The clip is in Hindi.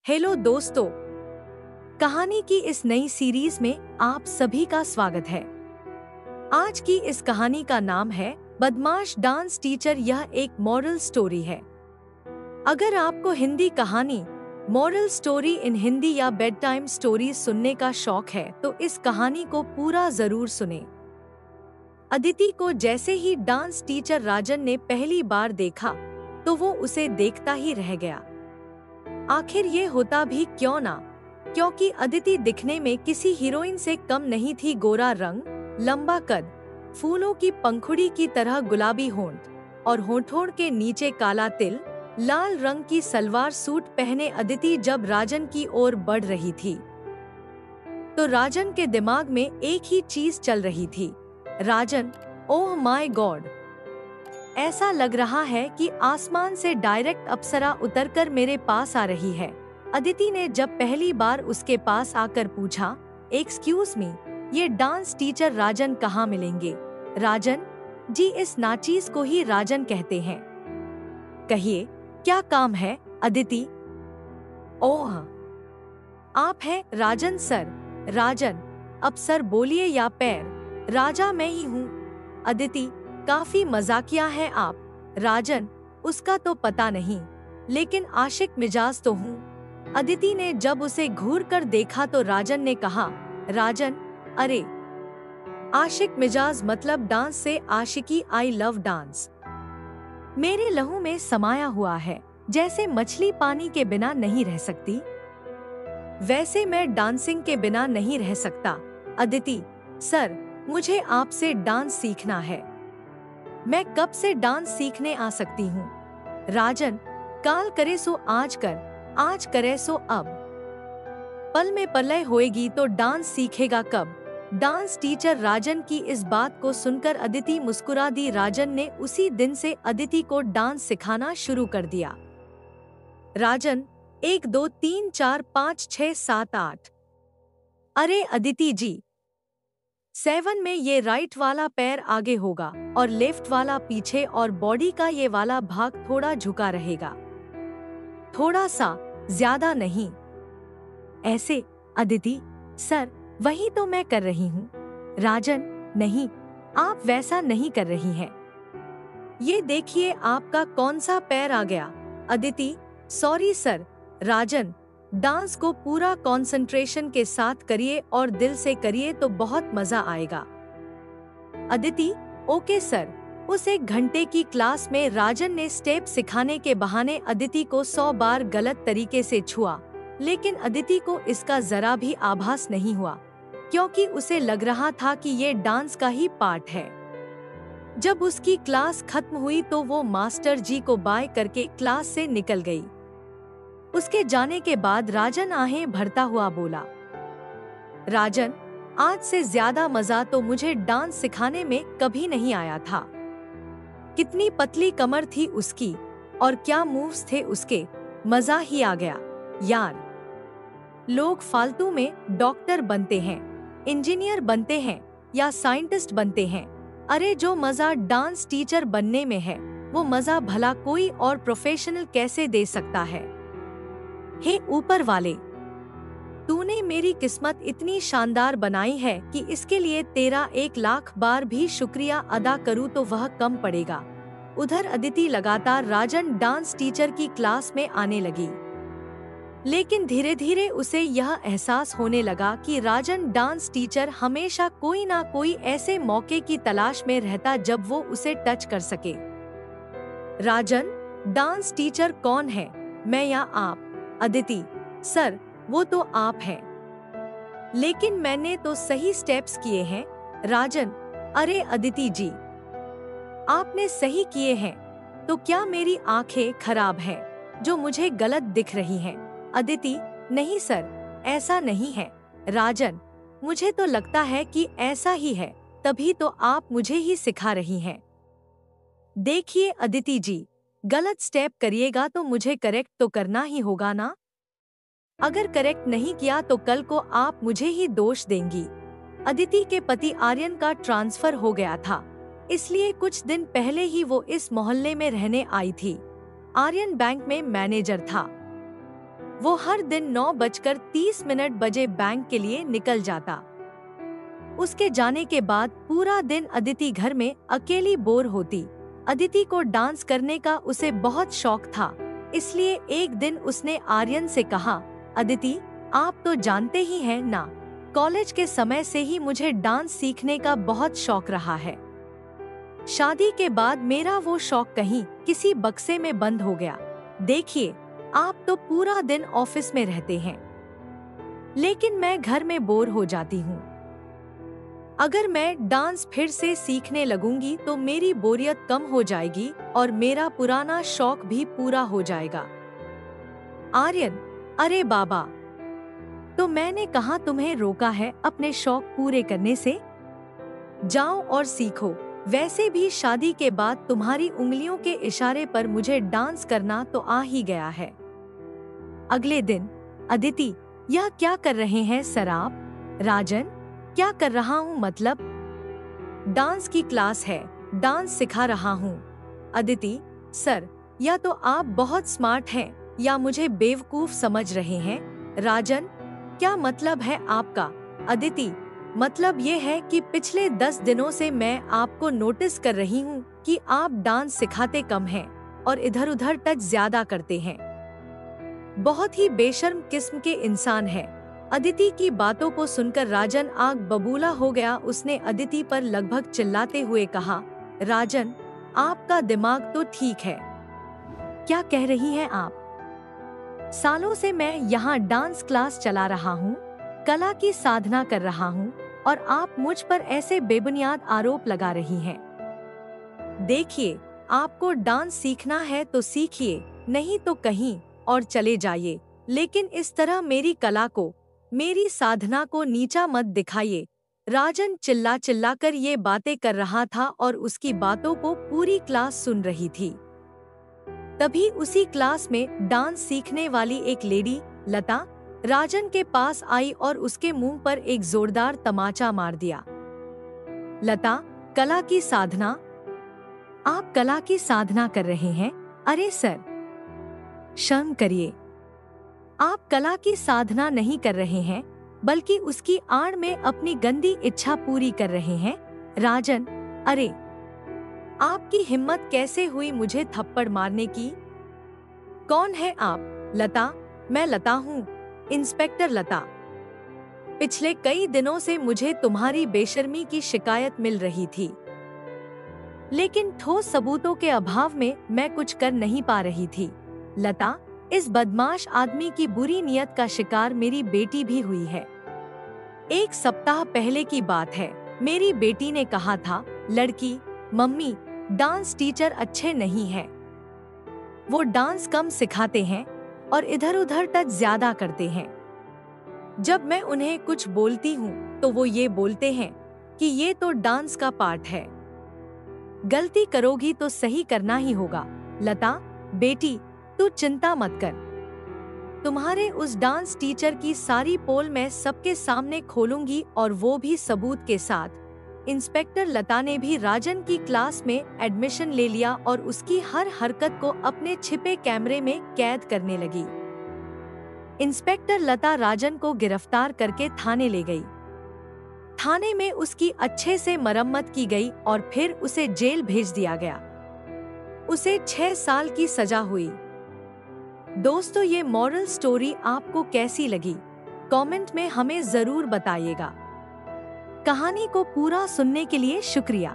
हेलो दोस्तों, कहानी की इस नई सीरीज में आप सभी का स्वागत है। आज की इस कहानी का नाम है बदमाश डांस टीचर। यह एक मॉरल स्टोरी है। अगर आपको हिंदी कहानी, मॉरल स्टोरी इन हिंदी या बेड टाइम स्टोरीज सुनने का शौक है तो इस कहानी को पूरा जरूर सुने। अदिति को जैसे ही डांस टीचर राजन ने पहली बार देखा तो वो उसे देखता ही रह गया। आखिर ये होता भी क्यों ना, क्योंकि अदिति दिखने में किसी हीरोइन से कम नहीं थी। गोरा रंग, लंबा कद, फूलों की पंखुड़ी की तरह गुलाबी होंठ और होठों के नीचे काला तिल, लाल रंग की सलवार सूट पहने अदिति जब राजन की ओर बढ़ रही थी तो राजन के दिमाग में एक ही चीज चल रही थी, राजन, ओह माय गॉड। ऐसा लग रहा है कि आसमान से डायरेक्ट अप्सरा उतरकर मेरे पास आ रही है। अदिति ने जब पहली बार उसके पास आकर पूछा, एक्सक्यूज मी, ये डांस टीचर राजन कहाँ मिलेंगे? राजन जी, इस नाचीज को ही राजन कहते हैं। कहिए, क्या काम है? अदिति, ओह, आप हैं राजन सर। राजन, अब सर बोलिए या पैर? राजा मैं ही हूँ। अदिति, काफी मजाकिया हैं आप। राजन, उसका तो पता नहीं, लेकिन आशिक मिजाज तो हूँ। अदिति ने जब उसे घूर कर देखा तो राजन ने कहा, राजन, अरे आशिक मिजाज मतलब डांस से आशिकी। आई लव डांस, मेरे लहू में समाया हुआ है। जैसे मछली पानी के बिना नहीं रह सकती, वैसे मैं डांसिंग के बिना नहीं रह सकता। अदिति, सर, मुझे आपसे डांस सीखना है। मैं कब से डांस सीखने आ सकती हूँ? राजन, काल करे सो आज कर, आज करे सो अब। पल में प्रलय होएगी तो डांस सीखेगा कब? डांस टीचर राजन की इस बात को सुनकर अदिति मुस्कुरा दी। राजन ने उसी दिन से अदिति को डांस सिखाना शुरू कर दिया। राजन, 1 2 3 4 5 6 7 8। अरे अदिति जी, 7 में ये राइट वाला पैर आगे होगा और लेफ्ट वाला पीछे और बॉडी का ये वाला भाग थोड़ा झुका रहेगा, थोड़ा सा, ज्यादा नहीं। ऐसे? अदिति, सर, वही तो मैं कर रही हूँ। राजन, नहीं, आप वैसा नहीं कर रही हैं। ये देखिए आपका कौन सा पैर आ गया। Aditi, sorry sir. Rajan, dance को पूरा कंसंट्रेशन के साथ करिए और दिल से करिए तो बहुत मजा आएगा। Aditi, okay sir. उस 1 घंटे की क्लास में राजन ने स्टेप सिखाने के बहाने अदिति को 100 बार गलत तरीके से छुआ, लेकिन अदिति को इसका जरा भी आभास नहीं हुआ, क्योंकि उसे लग रहा था कि ये डांस का ही पार्ट है। जब उसकी क्लास खत्म हुई तो वो मास्टर जी को बाय करके क्लास से निकल गई। उसके जाने के बाद राजन आहें भरता हुआ बोला, राजन, आज से ज्यादा मजा तो मुझे डांस सिखाने में कभी नहीं आया था। कितनी पतली कमर थी उसकी और क्या मूव्स थे उसके, मजा ही आ गया यार। लोग फालतू में डॉक्टर बनते हैं, इंजीनियर बनते हैं या साइंटिस्ट बनते हैं। अरे जो मजा डांस टीचर बनने में है, वो मजा भला कोई और प्रोफेशनल कैसे दे सकता है? हे ऊपर वाले, तूने मेरी किस्मत इतनी शानदार बनाई है कि इसके लिए तेरा 1 लाख बार भी शुक्रिया अदा करूँ तो वह कम पड़ेगा। उधर अदिति लगातार राजन डांस टीचर की क्लास में आने लगी, लेकिन धीरे धीरे उसे यह एहसास होने लगा कि राजन डांस टीचर हमेशा कोई ना कोई ऐसे मौके की तलाश में रहता जब वो उसे टच कर सके। राजन, डांस टीचर कौन है, मैं या आप? अदिति, सर, वो तो आप हैं, लेकिन मैंने तो सही स्टेप्स किए हैं। राजन, अरे अदिति जी, आपने सही किए हैं, तो क्या मेरी आंखें खराब हैं जो मुझे गलत दिख रही हैं? अदिति, नहीं सर, ऐसा नहीं है। राजन, मुझे तो लगता है कि ऐसा ही है, तभी तो आप मुझे ही सिखा रही हैं। देखिए अदिति जी, गलत स्टेप करिएगा तो मुझे करेक्ट तो करना ही होगा ना। अगर करेक्ट नहीं किया तो कल को आप मुझे ही दोष देंगी। अदिति के पति आर्यन का ट्रांसफर हो गया था, इसलिए कुछ दिन पहले ही वो इस मोहल्ले में रहने आई थी। आर्यन बैंक में मैनेजर था। वो हर दिन 9:30 बजे बैंक के लिए निकल जाता। उसके जाने के बाद पूरा दिन अदिति घर में अकेली बोर होती। अदिति को डांस करने का उसे बहुत शौक था, इसलिए एक दिन उसने आर्यन से कहा, अदिति, आप तो जानते ही हैं ना, कॉलेज के समय से ही मुझे डांस सीखने का बहुत शौक रहा है। शादी के बाद मेरा वो शौक कहीं किसी बक्से में बंद हो गया। देखिए, आप तो पूरा दिन ऑफिस में रहते हैं, लेकिन मैं घर में बोर हो जाती हूँ। अगर मैं डांस फिर से सीखने लगूंगी तो मेरी बोरियत कम हो जाएगी और मेरा पुराना शौक भी पूरा हो जाएगा। आर्यन, अरे बाबा, तो मैंने कहा तुम्हें रोका है अपने शौक पूरे करने से? जाओ और सीखो। वैसे भी शादी के बाद तुम्हारी उंगलियों के इशारे पर मुझे डांस करना तो आ ही गया है। अगले दिन, अदिति, यह क्या कर रहे हैं सर आप? राजन, क्या कर रहा हूँ मतलब? डांस की क्लास है, डांस सिखा रहा हूँ। अदिति, सर, या तो आप बहुत स्मार्ट हैं या मुझे बेवकूफ समझ रहे हैं। राजन, क्या मतलब है आपका? अदिति, मतलब ये है कि पिछले 10 दिनों से मैं आपको नोटिस कर रही हूँ कि आप डांस सिखाते कम हैं और इधर-उधर टच ज्यादा करते हैं। बहुत ही बेशर्म किस्म के इंसान हैं। अदिति की बातों को सुनकर राजन आग बबूला हो गया। उसने अदिति पर लगभग चिल्लाते हुए कहा, राजन, आपका दिमाग तो ठीक है। क्या कह रही हैं आप? सालों से मैं यहाँ डांस क्लास चला रहा हूँ, कला की साधना कर रहा हूँ, और आप मुझ पर ऐसे बेबुनियाद आरोप लगा रही हैं। देखिए, आपको डांस सीखना है तो सीखिए, नहीं तो कहीं और चले जाइए, लेकिन इस तरह मेरी कला को, मेरी साधना को नीचा मत दिखाइए। राजन चिल्ला चिल्लाकर ये बातें कर रहा था और उसकी बातों को पूरी क्लास सुन रही थी। तभी उसी क्लास में डांस सीखने वाली एक लेडी, लता, राजन के पास आई और उसके मुंह पर एक जोरदार तमाचा मार दिया। लता, कला की साधना? आप कला की साधना कर रहे हैं? अरे सर, शर्म करिए। आप कला की साधना नहीं कर रहे हैं, बल्कि उसकी आड़ में अपनी गंदी इच्छा पूरी कर रहे हैं। राजन, अरे, आपकी हिम्मत कैसे हुई मुझे थप्पड़ मारने की? कौन है आप? लता, मैं लता हूँ, इंस्पेक्टर लता। पिछले कई दिनों से मुझे तुम्हारी बेशर्मी की शिकायत मिल रही थी, लेकिन ठोस सबूतों के अभाव में मैं कुछ कर नहीं पा रही थी। लता, इस बदमाश आदमी की बुरी नियत का शिकार मेरी बेटी भी हुई है। 1 सप्ताह पहले की बात है, मेरी बेटी ने कहा था, लड़की, मम्मी, डांस टीचर अच्छे नहीं हैं। वो डांस कम सिखाते हैं और इधर-उधर टच ज्यादा करते हैं। जब मैं उन्हें कुछ बोलती हूँ तो वो ये बोलते हैं कि ये तो डांस का पार्ट है। गलती करोगी तो सही करना ही होगा। लता, बेटी, तू चिंता मत कर। तुम्हारे उस डांस टीचर की सारी पोल मैं सबके सामने खोलूंगी, और वो भी सबूत के साथ। इंस्पेक्टर लता ने भी राजन की क्लास में एडमिशन ले लिया और उसकी हर हरकत को अपने छिपे कैमरे में कैद करने लगी। इंस्पेक्टर लता राजन को गिरफ्तार करके थाने ले गई। थाने में उसकी अच्छे से मरम्मत की गई और फिर उसे जेल भेज दिया गया। उसे 6 साल की सजा हुई। दोस्तों, ये मॉरल स्टोरी आपको कैसी लगी? कमेंट में हमें जरूर बताइएगा। कहानी को पूरा सुनने के लिए शुक्रिया।